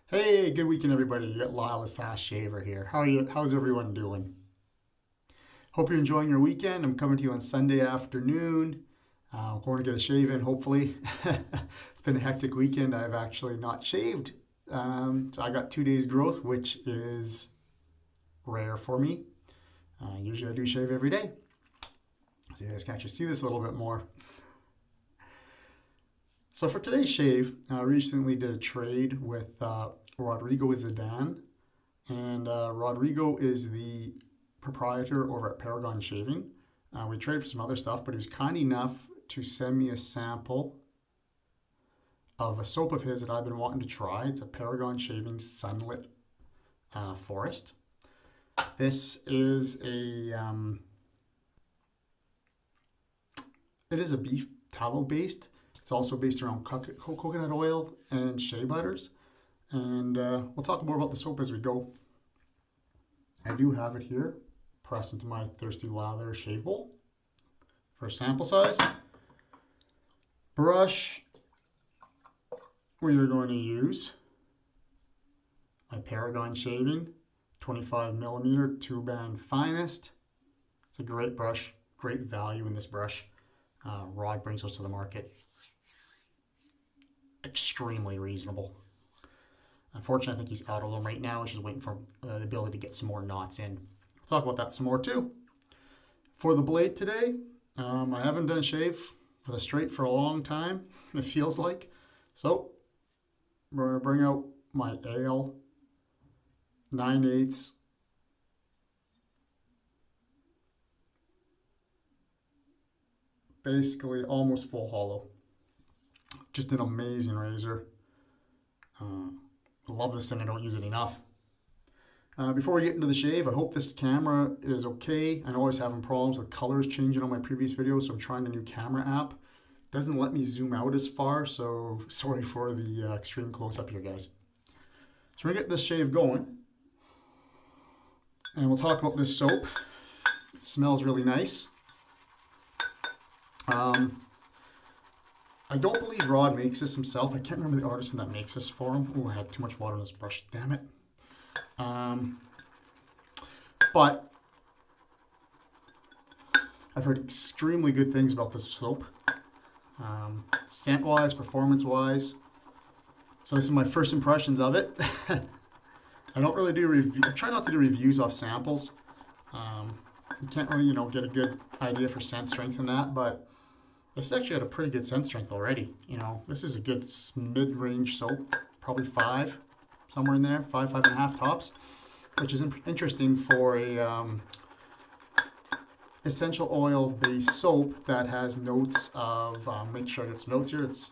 Hey, good weekend, everybody. You got Lyle the Sass Shaver here. How are you? How's everyone doing? Hope you're enjoying your weekend. I'm coming to you on Sunday afternoon. I'm going to get a shave in, hopefully. It's been a hectic weekend. I've actually not shaved. So I got 2 days growth, which is rare for me. Usually I do shave every day. So you guys can actually see this a little bit more. So for today's shave, I recently did a trade with Rodrigo Zidane. And Rodrigo is the proprietor over at Paragon Shaving. We traded for some other stuff, but he was kind enough to send me a sample of a soap of his that I've been wanting to try. It's a Paragon Shaving Sunlit Forest. This is it is a beef tallow based. It's also based around coconut oil and shea butters. And we'll talk more about the soap as we go. I do have it here, pressed into my Thirsty Lather shave bowl for sample size. Brush, we are going to use my Paragon Shaving 25mm 2-band finest. It's a great brush, great value in this brush. Rod brings us to the market. Extremely reasonable. Unfortunately, I think he's out of them right now. He's just waiting for the ability to get some more knots in. We'll talk about that some more too. For the blade today, I haven't done a shave for the straight for a long time, it feels like. So we're going to bring out my Ale 9/8 basically almost full hollow. Just an amazing razor. Love this and I don't use it enough. Before we get into the shave, I hope this camera is okay. I know I was having problems with colors changing on my previous videos, so I'm trying a new camera app. It doesn't let me zoom out as far, so sorry for the extreme close-up here, guys. So we're gonna get this shave going, and we'll talk about this soap. It smells really nice. I don't believe Rod makes this himself. I can't remember the artisan that makes this for him. Oh, I had too much water on this brush. Damn it. But I've heard extremely good things about this soap. Scent-wise, performance-wise. So this is my first impressions of it. I don't really do review. I try not to do reviews off samples. You can't really, get a good idea for scent strength in that, but this actually had a pretty good scent strength already. This is a good mid-range soap, probably 5, somewhere in there, 5.5 tops, which is interesting for a essential oil-based soap that has notes of, make sure I get some notes here. It's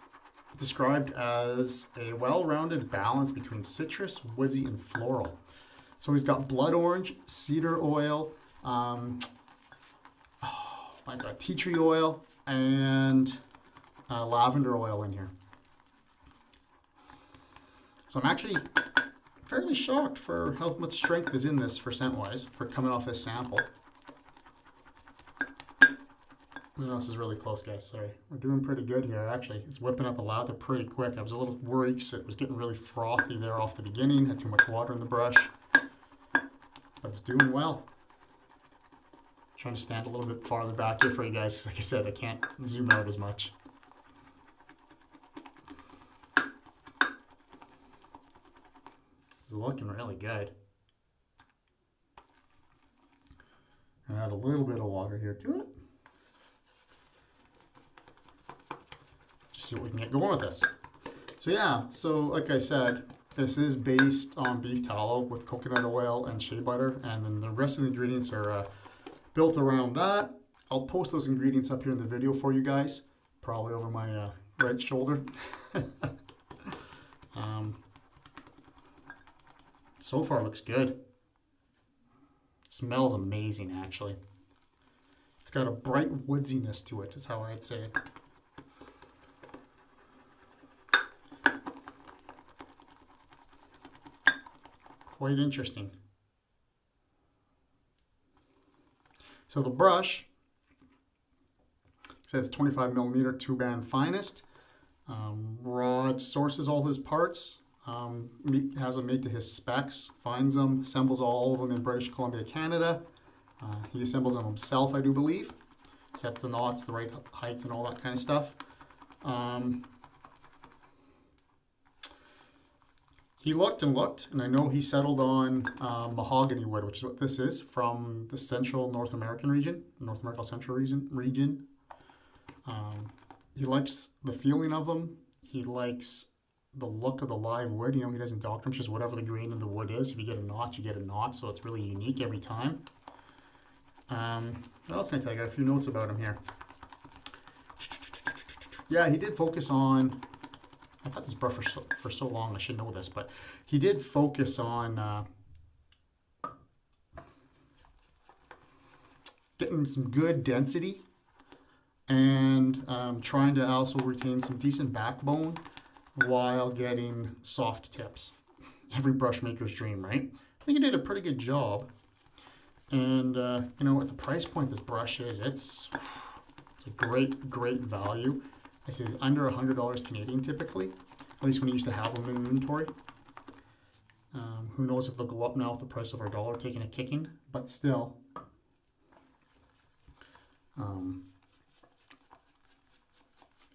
described as a well-rounded balance between citrus, woodsy, and floral. So he's got blood orange, cedar oil, tea tree oil, and lavender oil in here. So I'm actually fairly shocked for how much strength is in this for scent-wise, for coming off this sample. This is really close, guys. Sorry. We're doing pretty good here, actually. It's whipping up a lather pretty quick. I was a little worried because it was getting really frothy there off the beginning. Had too much water in the brush. But it's doing well. Trying to stand a little bit farther back here for you guys because, like I said, I can't zoom out as much. This is looking really good. And add a little bit of water here to it. Just see what we can get going with this. So yeah, like I said, this is based on beef tallow with coconut oil and shea butter, and then the rest of the ingredients are built around that. I'll post those ingredients up here in the video for you guys, probably over my right shoulder. So far looks good. Smells amazing, actually. It's got a bright woodsiness to it, is how I'd say it. Quite interesting. So the brush says 25mm 2-band finest. Rod sources all his parts. Has them made to his specs, finds them, assembles all of them in British Columbia, Canada. He assembles them himself, I do believe. Sets the knots, the right height, and all that kind of stuff. He looked and looked, and I know he settled on mahogany wood, which is what this is, from the central North American region, North American Central region. He likes the feeling of them. He likes the look of the live wood. You know, he doesn't doctor them, just whatever the grain of the wood is. If you get a knot, you get a knot, so it's really unique every time. What else can I tell you? I got a few notes about him here. Yeah, he did focus on, I've had this brush for so long, I should know this, but he did focus on getting some good density and trying to also retain some decent backbone while getting soft tips. Every brush maker's dream, right? I think he did a pretty good job. And you know, at the price point this brush is, it's a great value. This is under $100 Canadian typically, at least when you used to have them in inventory. Who knows if they'll go up now with the price of our dollar taking a kicking, but still.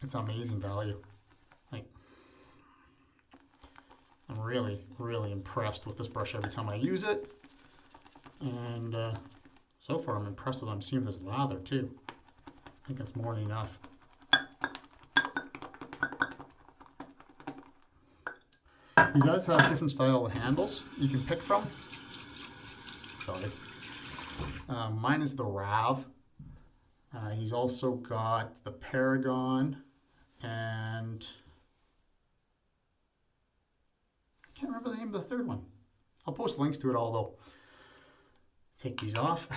It's amazing value. Like, I'm really impressed with this brush every time I use it. And so far I'm impressed that I'm seeing this lather too. I think that's more than enough. He does have different style of handles you can pick from. Sorry. Mine is the Rav. He's also got the Paragon, and I can't remember the name of the third one. I'll post links to it all though. Take these off.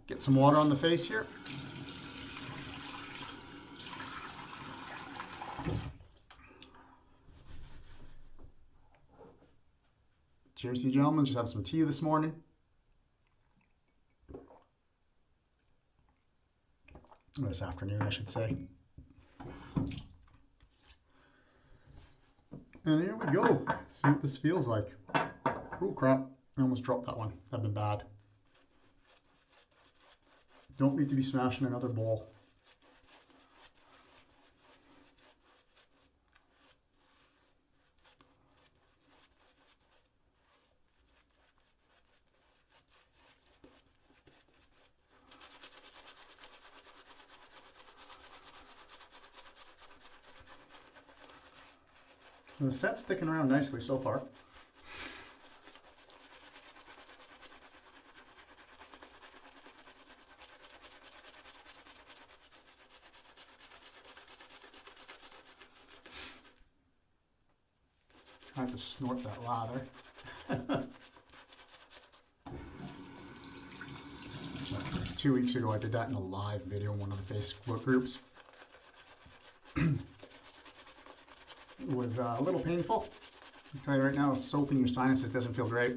Get some water on the face here. Cheers to you gentlemen, just have some tea this morning. This afternoon, I should say. And here we go. Let's see what this feels like. Oh crap, I almost dropped that one. That'd been bad. Don't need to be smashing another bowl. The set's sticking around nicely so far. I have to snort that lather. 2 weeks ago I did that in a live video in one of the Facebook groups. It was a little painful. I'll tell you right now, soap in your sinuses doesn't feel great.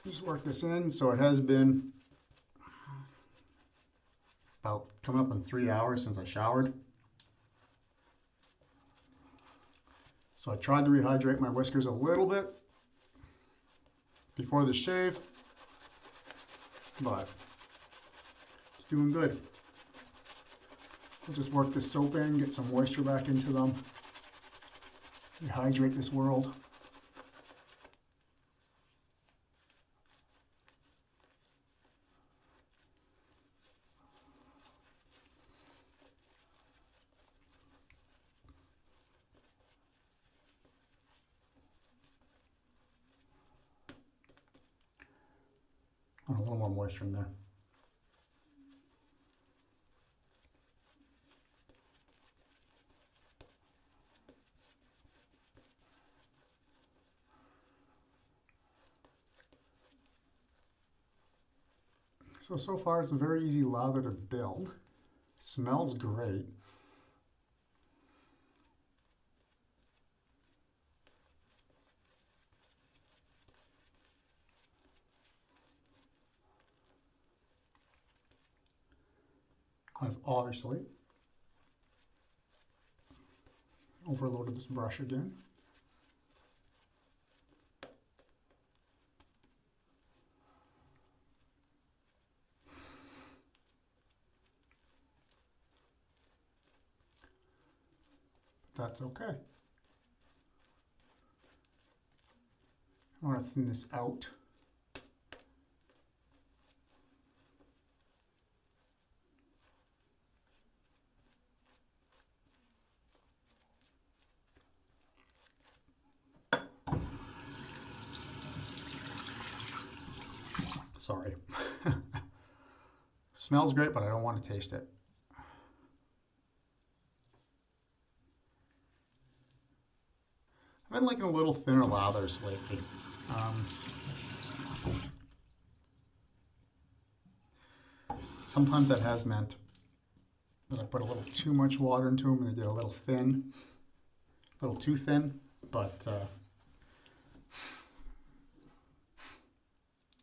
Just work this in. So it has been about coming up on 3 hours since I showered. So I tried to rehydrate my whiskers a little bit before the shave, but it's doing good. We'll just work the soap in, get some moisture back into them, rehydrate this world. A little more moisture in there. So far it's a very easy lather to build. Smells great. I've obviously overloaded this brush again. That's okay. I want to thin this out. Sorry. Smells great, but I don't want to taste it. I've been liking a little thinner lathers lately. Sometimes that has meant that I put a little too much water into them and they get a little thin, a little too thin, but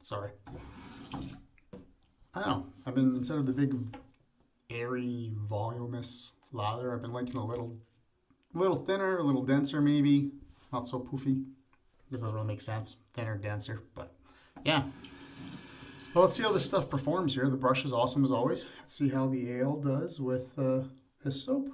sorry. I don't know. I've been, instead of the big, airy, voluminous lather, I've been liking a little thinner, a little denser maybe. Not so poofy. This doesn't really make sense. Thinner, denser, but yeah. Well, let's see how this stuff performs here. The brush is awesome as always. Let's see how the ale does with this soap.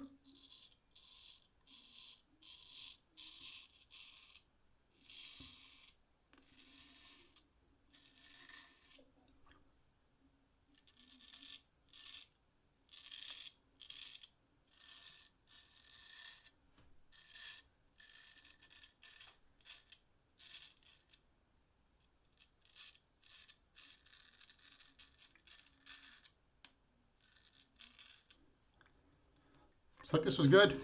Slickness was good.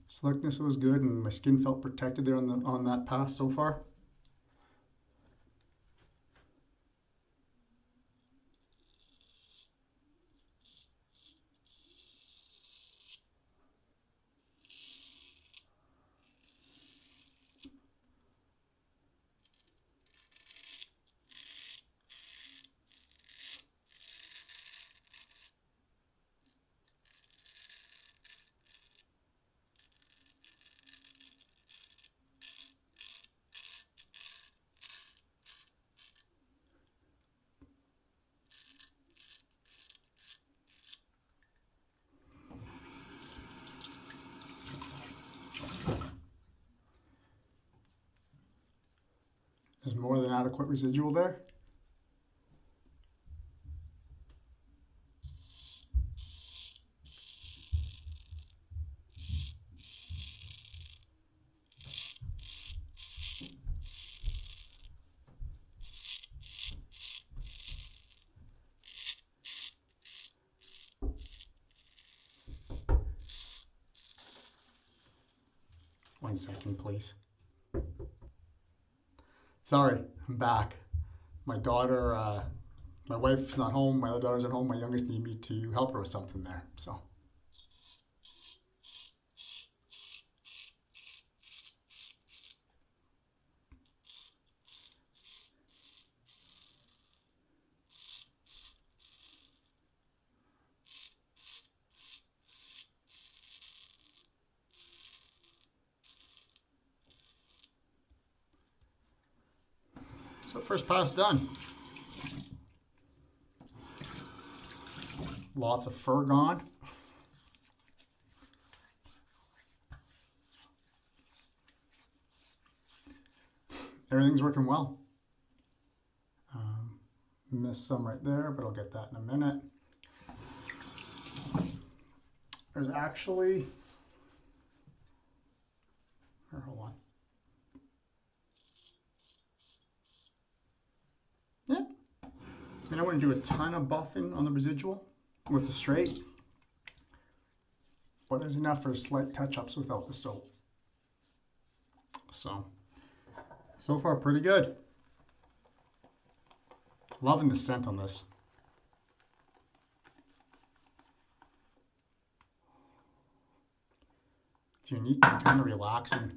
Slickness was good, and my skin felt protected there on that pass so far. There's more than adequate residual there. One second, please. Sorry, I'm back. My daughter, my wife's not home, my other daughter's at home, my youngest needed me to help her with something there, so. So first pass done. Lots of fur gone. Everything's working well. Missed some right there, but I'll get that in a minute. There's actually, hold on. Yeah. And I wouldn't do a ton of buffing on the residual with the straight, but there's enough for slight touch-ups without the soap. So far pretty good. Loving the scent on this. It's unique and kind of relaxing.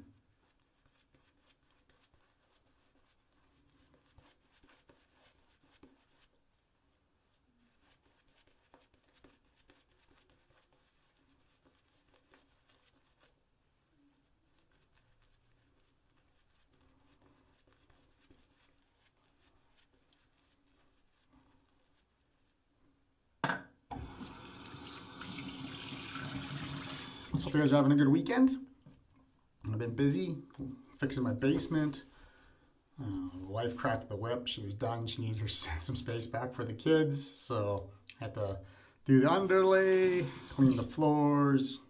Let's hope you guys are having a good weekend. I've been busy fixing my basement. Wife cracked the whip. She was done. She needed some space back for the kids. So I had to do the underlay, clean the floors,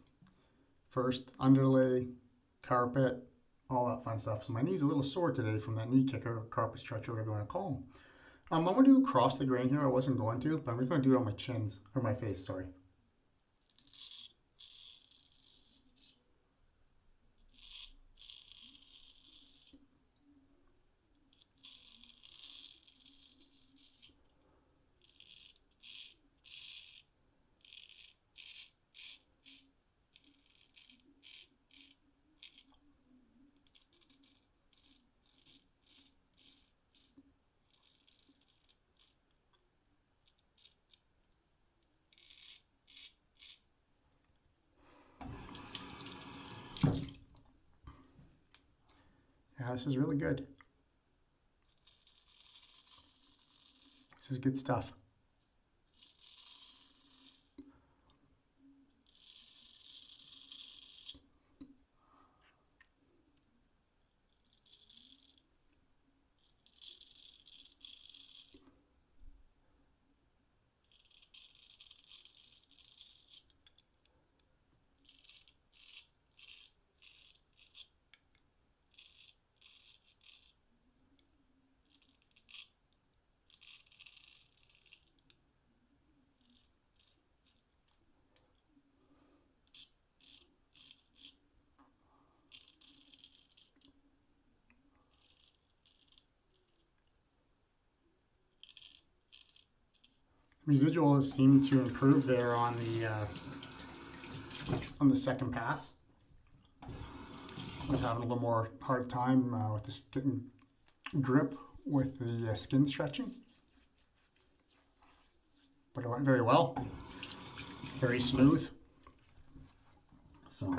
first underlay, carpet, all that fun stuff. So my knee's a little sore today from that knee kicker, carpet stretcher, whatever you want to call them. I'm going to do across the grain here. I wasn't going to, but I'm just going to do it on my chins, or my face, sorry. Yeah, this is really good. This is good stuff. Residuals seem to improve there on the second pass. I was having a little more hard time with this getting grip with the skin stretching, but it went very well. Very smooth. So.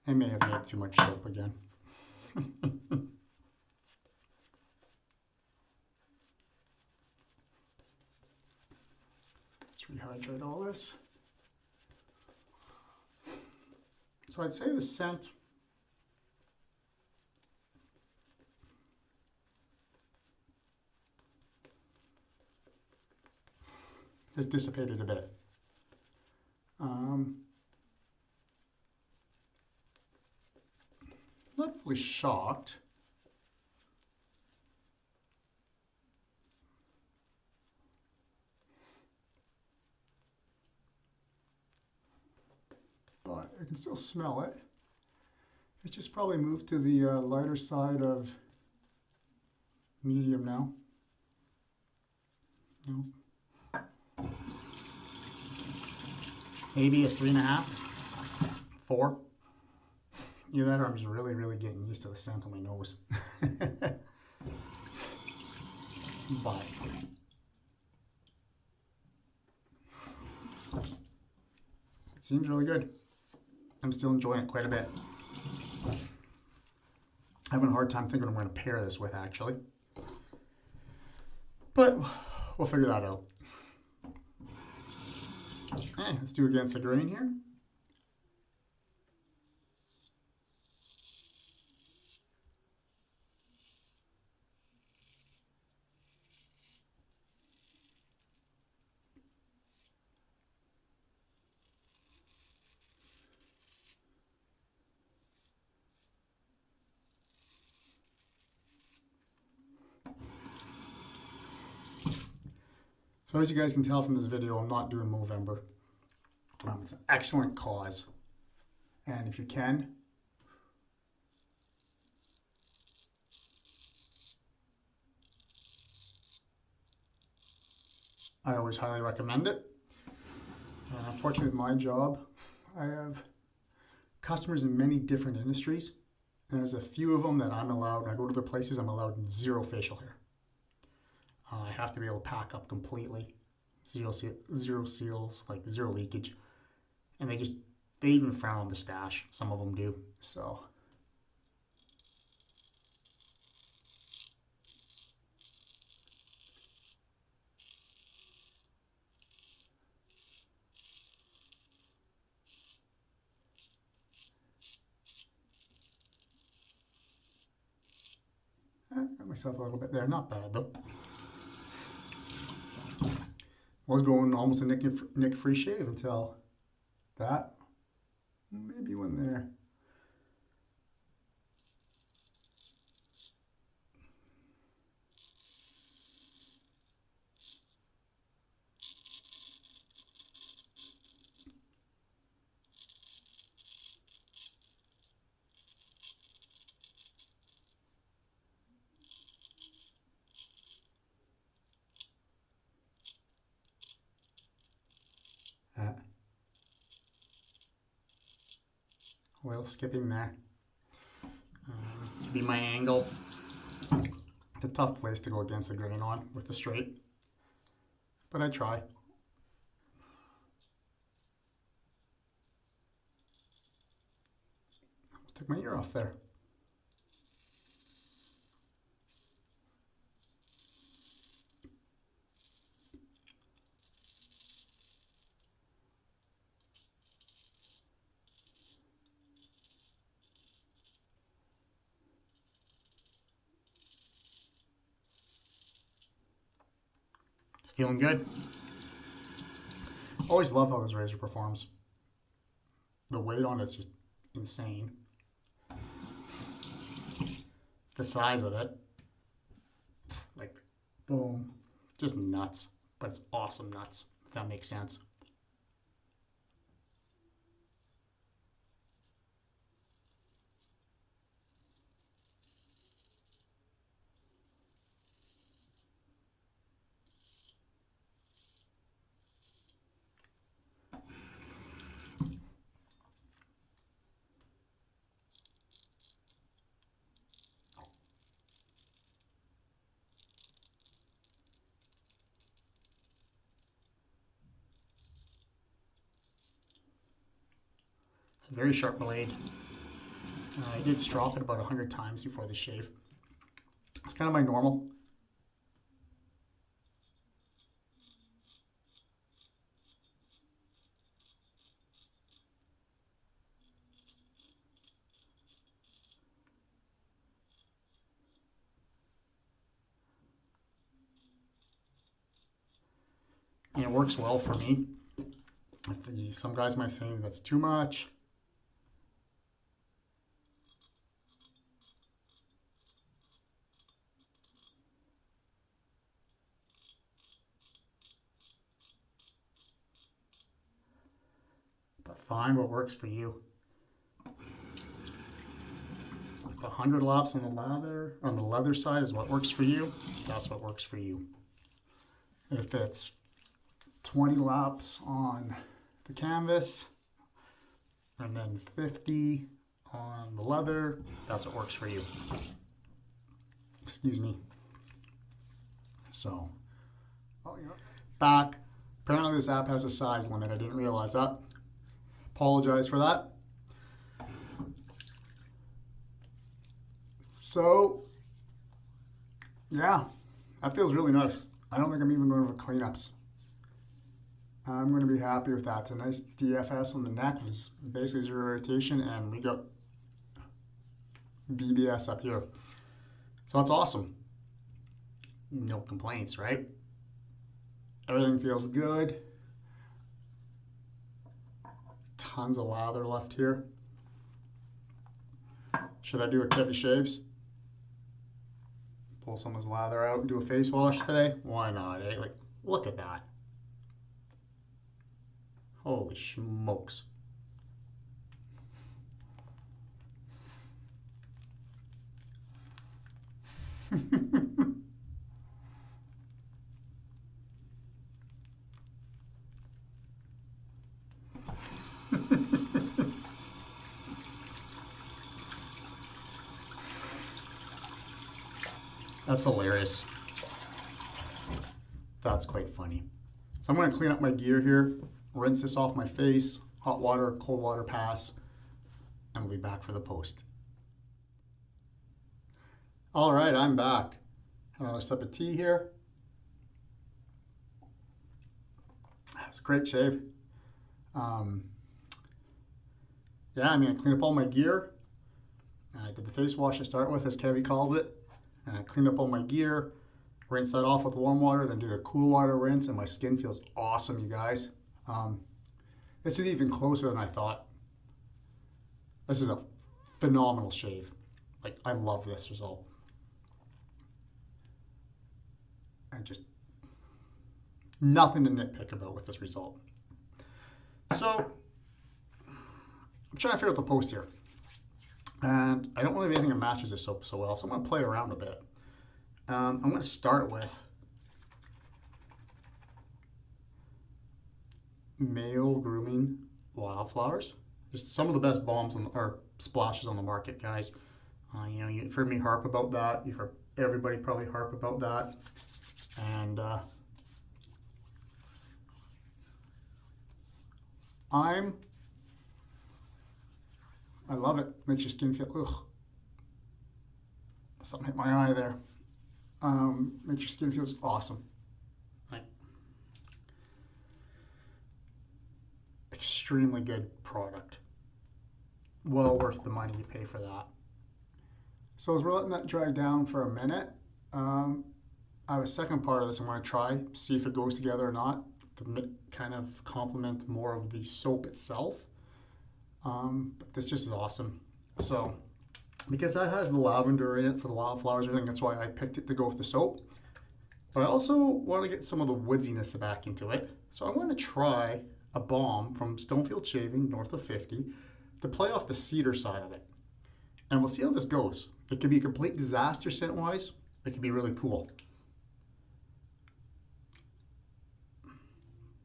I may have made too much soap again. Let's rehydrate all this. So I'd say the scent has dissipated a bit. Not fully shocked. But I can still smell it. It's just probably moved to the lighter side of medium now. Maybe a 3.5, 4. Either that or I'm just really, really getting used to the scent on my nose. But it seems really good. I'm still enjoying it quite a bit. Having a hard time thinking what I'm going to pair this with, actually. But we'll figure that out. Okay, let's do against the grain here. So as you guys can tell from this video, I'm not doing Movember. It's an excellent cause. And if you can, I always highly recommend it. Unfortunately, with my job, I have customers in many different industries. And there's a few of them that I'm allowed, when I go to their places, I'm allowed 0 facial hair. I have to be able to pack up completely, zero seals, like 0 leakage. And they even frown on the stash. Some of them do. So myself a little bit there. Not bad though. Was going almost a nick-free shave until that. Maybe one there. Oil skipping there. To be my angle. It's a tough place to go against the grain on with the straight, but I try. Almost took my ear off there. Feeling good. Always love how this razor performs. The weight on it's just insane. The size of it, like, boom, just nuts. But it's awesome nuts, if that makes sense. It's a very sharp blade. I did strop it about 100 times before the shave. It's kind of my normal. And it works well for me. Some guys might say that's too much. But find what works for you. 100 laps on the leather side is what works for you. That's what works for you. If it's 20 laps on the canvas and then 50 on the leather, that's what works for you. Excuse me. So, back. Apparently this app has a size limit. I didn't realize that. Apologize for that. So, yeah, that feels really nice. I don't think I'm even going for cleanups. I'm going to be happy with that. It's a nice DFS on the neck. It was basically zero irritation, and we got BBS up here. So that's awesome. No complaints, right? Everything feels good. Tons of lather left here. Should I do a heavy shaves? Pull some of this lather out and do a face wash today? Why not, eh? Like, look at that. Holy smokes. That's hilarious. That's quite funny. So I'm going to clean up my gear here, rinse this off my face, hot water, cold water pass, and we'll be back for the post. All right, I'm back. Another sip of tea here. It's a great shave. Yeah, I mean, I cleaned up all my gear. I did the face wash to start with, as Kevy calls it. Cleaned up all my gear, rinsed that off with warm water, then did a cool water rinse, and my skin feels awesome, you guys. This is even closer than I thought. This is a phenomenal shave. Like, I love this result. And just nothing to nitpick about with this result. So, I'm trying to figure out the post here. And I don't really have anything that matches this soap so well, so I'm going to play around a bit. I'm going to start with Maol Grooming Wildflowers. Just some of the best balms or splashes on the market, guys. You know, you've heard me harp about that. You've heard everybody probably harp about that. And I love it. Makes your skin feel, ugh. Something hit my eye there. Makes your skin feel just awesome. Like, extremely good product. Well worth the money you pay for that. So as we're letting that dry down for a minute, I have a second part of this I'm going to try, see if it goes together or not, to kind of complement more of the soap itself. But this just is awesome. So, because that has the lavender in it for the wildflowers and everything, that's why I picked it to go with the soap. But I also want to get some of the woodsiness back into it. So I want to try a balm from Sunlit Shaving, north of 50, to play off the cedar side of it. And we'll see how this goes. It could be a complete disaster scent-wise. It could be really cool.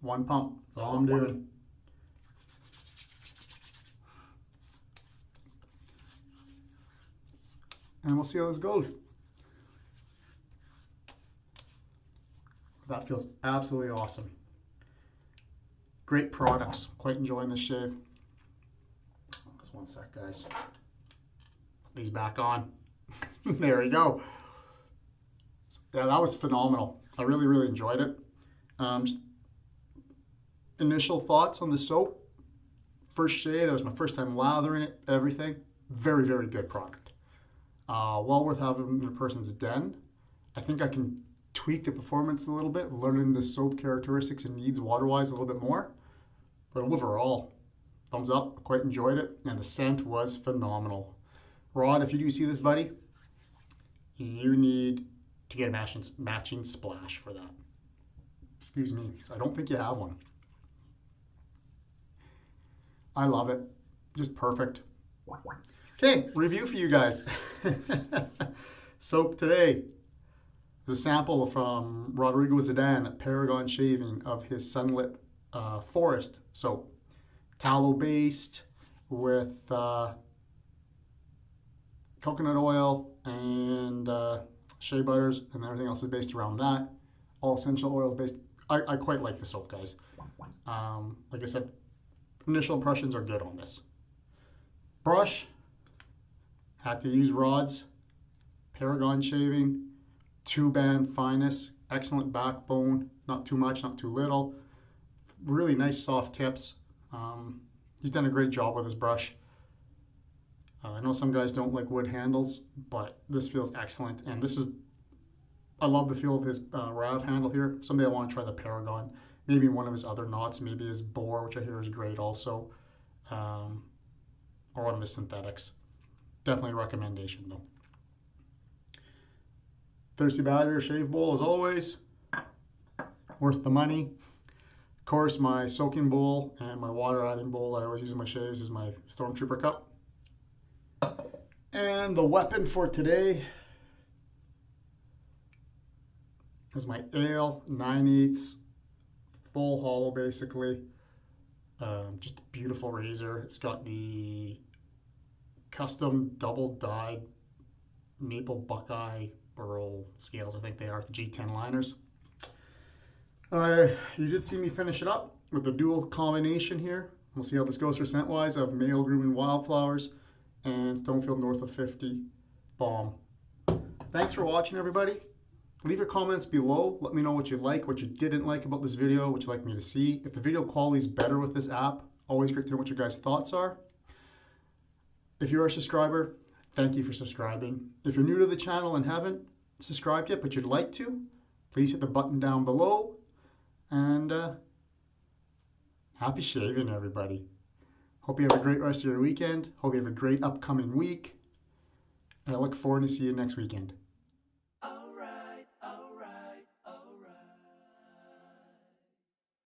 One pump, that's all I'm doing. And we'll see how this goes. That feels absolutely awesome. Great products. Quite enjoying this shave. Just one sec, guys. Put these back on. There we go. Yeah, that was phenomenal. I really, really enjoyed it. Just initial thoughts on the soap. First shave, that was my first time lathering it, everything. Very, very good product. Well worth having in a person's den. I think I can tweak the performance a little bit, learning the soap characteristics and needs water-wise a little bit more. But overall, thumbs up, quite enjoyed it, and the scent was phenomenal. Rod, if you do see this, buddy, you need to get a matching splash for that. Excuse me, I don't think you have one. I love it, just perfect. Okay, review for you guys. Soap today is a sample from Rodrigo Zidane at Paragon Shaving of his Sunlit Forest soap. Tallow based with coconut oil and shea butters, and everything else is based around that. All essential oil based. I quite like the soap, guys. Like I said, initial impressions are good on this. Brush. Had to use rods, Paragon Shaving, 2-band finest, excellent backbone, not too much, not too little. Really nice soft tips. He's done a great job with his brush. I know some guys don't like wood handles, but this feels excellent. And this is, I love the feel of his Rav handle here. Someday I want to try the Paragon. Maybe one of his other knots, maybe his Boar, which I hear is great also, or one of his synthetics. Definitely a recommendation though. Thirsty Badger shave bowl as always. Worth the money. Of course, my soaking bowl and my water adding bowl I always use in my shaves is my Stormtrooper cup. And the weapon for today is my Ale 9/8 full hollow basically. Just a beautiful razor. It's got the custom double dyed maple buckeye burl scales, I think they are, the G10 liners. You did see me finish it up with the dual combination here. We'll see how this goes for scent wise of Maol Grooming Wildflowers and Stonefield North of 50 Balm. Thanks for watching, everybody. Leave your comments below. Let me know what you like, what you didn't like about this video, what you'd like me to see. If the video quality is better with this app, always great to know what your guys' thoughts are. If you're a subscriber, thank you for subscribing. If you're new to the channel and haven't subscribed yet, but you'd like to, please hit the button down below. And happy shaving, everybody. Hope you have a great rest of your weekend. Hope you have a great upcoming week. And I look forward to see you next weekend.